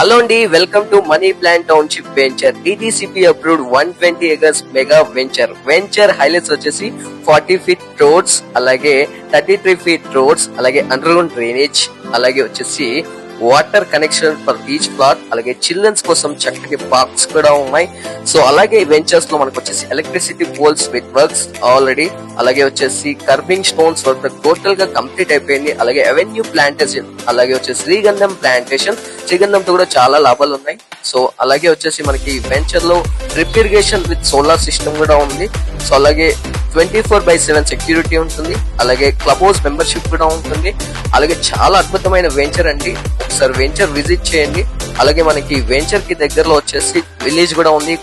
Hello అండి, welcome to money plant township venture. DTCP approved 120 acres mega venture highlights వచ్చేసి 40 feet roads, అలాగే 33 feet roads, అలాగే under ground drainage, అలాగే వచ్చేసి water connection for each plot, అలాగే children's కోసం చక్కటి పార్క్స్ కూడా ఉన్నాయి. సో అలాగే వెంచర్స్ లో మనకు వచ్చేసి electricity poles with works already, అలాగే వచ్చేసి కర్వింగ్ స్టోన్స్ వర్క్ టోటల్ గా కంప్లీట్ అయిపోయింది. అలాగే అవెన్యూ ప్లాంటేషన్, అలాగే వచ్చేసి శ్రీగంధం ప్లాంటేషన్, శ్రీగంధంతో కూడా చాలా లాభాలు ఉన్నాయి. సో అలాగే వచ్చేసి మనకి వెంచర్ లో drip irrigation with solar system కూడా ఉంది. సో అలాగే 24/7 సెక్యూరిటీ ఉంటుంది, అలాగే క్లబ్ హౌస్ మెంబర్షిప్ కూడా ఉంటుంది. అలాగే చాలా అద్భుతమైన వెంచర్ అండి, ఒకసారి వెంచర్ విజిట్ చేయండి. అలాగే మనకి వెంచర్ కి దగ్గరలో వచ్చేసి విలేజ్ కూడా ఉంది,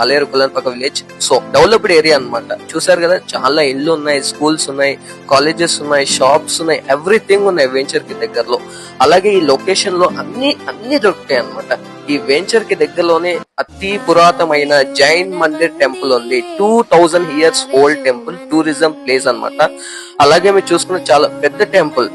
Aler Kolanpaka village. So developed area అన్నమాట. చూసారు కదా, చాలా ఇల్లు ఉన్నాయి, స్కూల్స్ ఉన్నాయి, కాలేజెస్ ఉన్నాయి, షాప్స్ ఉన్నాయి, ఎవ్రీథింగ్ ఉన్నాయి వెంచర్ కి దగ్గరలో. అలాగే ఈ లొకేషన్ లో అన్ని దొరుకుతాయి అన్నమాట. ఈ వెంచర్ కి దగ్గరలోనే అతి పురాతనమైన జైన్ మందిర్ టెంపుల్ ఉంది. 2000 years old temple, tourism place అన్నమాట. అలాగే మీరు చూసుకున్న చాలా పెద్ద టెంపుల్.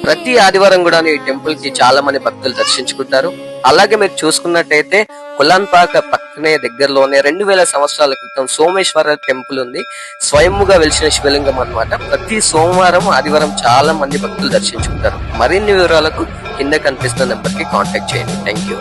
ప్రతి ఆదివారం కూడా ఈ టెంపుల్ కి చాలా మంది భక్తులు దర్శించుకుంటారు. అలాగే మీరు చూసుకున్నట్టయితే కొలన్పాక పక్కనే దగ్గరలోనే 2000 సంవత్సరాల క్రితం సోమేశ్వర టెంపుల్ ఉంది. స్వయంగా వెలిసిన శివలింగం అన్నమాట. ప్రతి సోమవారం ఆదివారం చాలా మంది భక్తులు దర్శించుకుంటారు. మరిన్ని వివరాలకు కింద కనిపిస్తున్న నెంబర్ కి కాంటాక్ట్ చేయండి. Thank you.